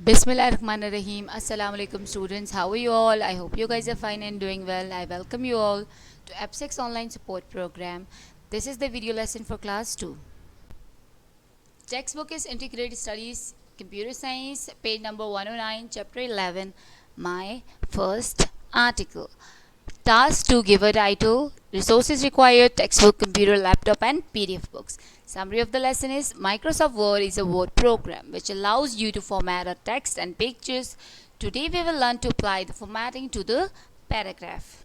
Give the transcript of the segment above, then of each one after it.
Bismillahirrahmanirrahim. Assalamu alaikum students. How are you all? I hope you guys are fine and doing well. I welcome you all to AppSec online support program. This is the video lesson for class 2. Textbook is Integrated Studies Computer Science, page number 109, chapter 11, my first article. Task to give a title, resources required, textbook, computer, laptop and PDF books. Summary of the lesson is Microsoft Word is a word program which allows you to format a text and pictures. Today we will learn to apply the formatting to the paragraph.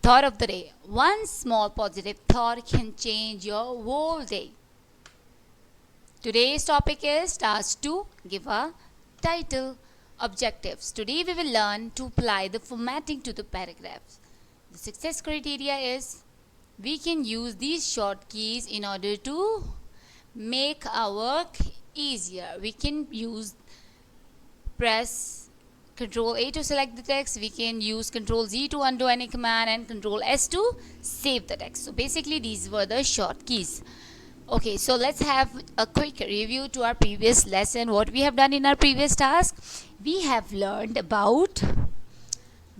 Thought of the day. One small positive thought can change your whole day. Today's topic is task to give a title. Objectives. Today we will learn to apply the formatting to the paragraphs. The success criteria is we can use these short keys in order to make our work easier. We can press Control A to select the text. We can use Control Z to undo any command and Control S to save the text. So basically these were the short keys. Okay, so let's have a quick review to our previous lesson. What we have done in our previous task, we have learned about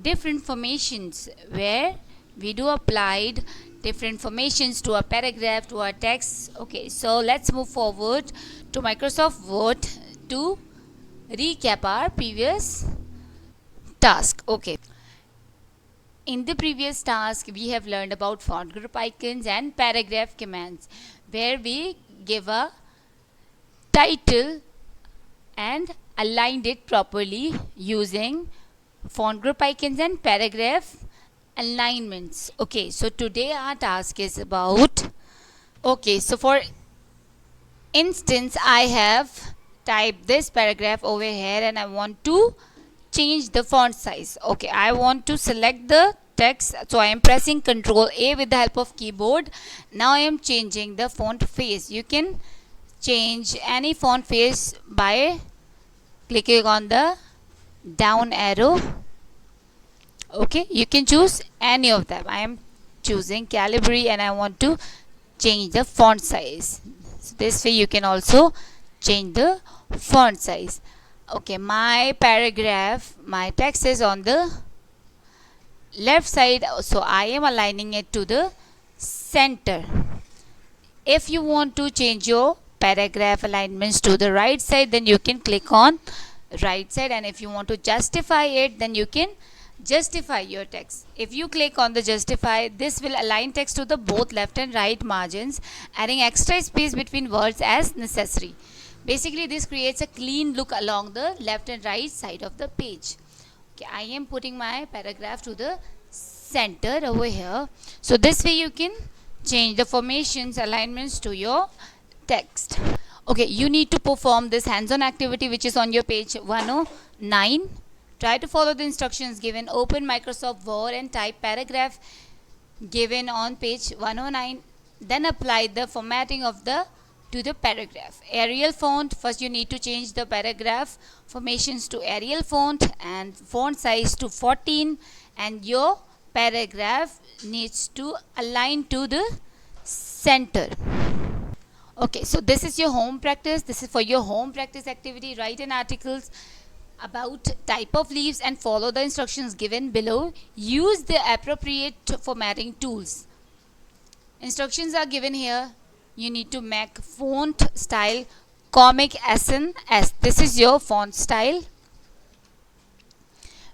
different formations where we do applied different formations to our paragraph, to our text. Okay, so let's move forward to Microsoft Word to recap our previous task. Okay. In the previous task, we have learned about font group icons and paragraph commands, where we give a title and aligned it properly using font group icons and paragraph alignments. Okay, so today our task is about, okay, so for instance, I have typed this paragraph over here and I want to change the font size. Okay, I want to select the text, so I am pressing Ctrl A with the help of keyboard. Now I am changing the font face. You can change any font face by clicking on the down arrow. Okay, you can choose any of them. I am choosing Calibri and I want to change the font size. So this way you can also change the font size. Okay, my paragraph, my text is on the left side, so I am aligning it to the center. If you want to change your paragraph alignments to the right side, then you can click on right side, and if you want to justify it, then you can justify your text. If you click on the justify, this will align text to the both left and right margins, adding extra space between words as necessary. Basically, this creates a clean look along the left and right side of the page. Okay, I am putting my paragraph to the center over here. So this way you can change the formations, alignments to your text. Okay, you need to perform this hands-on activity which is on your page 109. Try to follow the instructions given. Open Microsoft Word and type paragraph given on page 109. Then apply the formatting of the to the paragraph. Arial font, first you need to change the paragraph formations to Arial font and font size to 14, and your paragraph needs to align to the center. Okay, so this is your home practice. This is for your home practice activity. Write an articles about type of leaves and follow the instructions given below. Use the appropriate formatting tools. Instructions are given here. You need to make font style Comic Sans. This is your font style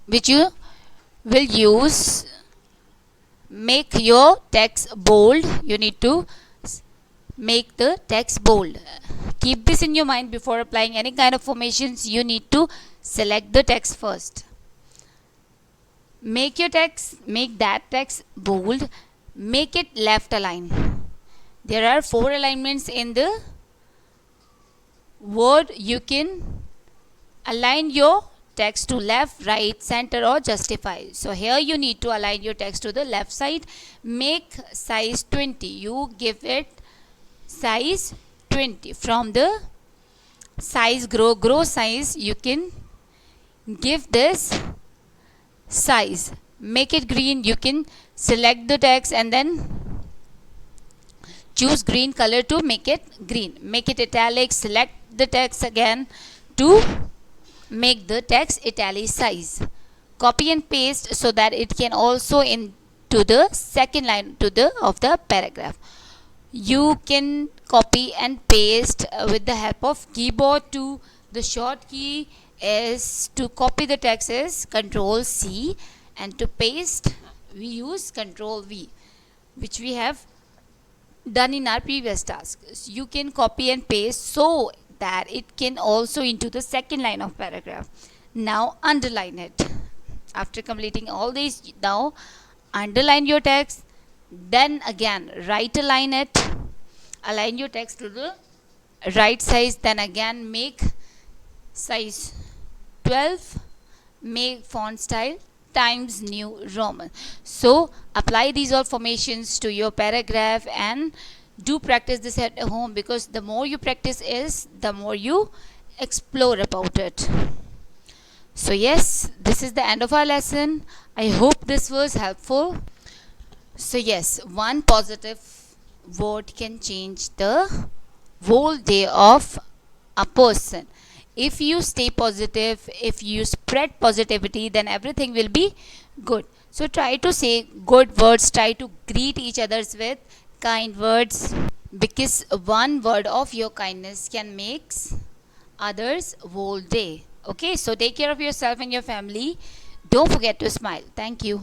which you will use. Make your text bold. You need to make the text bold. Keep this in your mind before applying any kind of formations. You need to select the text first. Make your text, make that text bold. Make it left aligned. There are 4 alignments in the Word. You can align your text to left, right, center or justify. So here you need to align your text to the left side. Make size 20. You give it size 20. From the size grow size, you can give this size. Make it green. You can select the text and then choose green color to make it green. Make it italic. Select the text again to make the text italicized. Copy and paste so that it can also into the second line to the of the paragraph. You can copy and paste with the help of keyboard to the short key is to copy the text is Control C, and to paste we use Control V, which we have done in our previous task. You can copy and paste so that it can also into the second line of paragraph. Now underline it. After completing all these, now underline your text, then again right align it, align your text to the right size, then again make size 12, make font style Times New Roman. So apply these all formations to your paragraph and do practice this at home, because the more you practice is the more you explore about it. So yes, this is the end of our lesson. I hope this was helpful. So yes, one positive word can change the whole day of a person. If you stay positive, if you spread positivity, then everything will be good. So try to say good words, try to greet each others with kind words, because one word of your kindness can make others whole day. Okay, so take care of yourself and your family. Don't forget to smile. Thank you.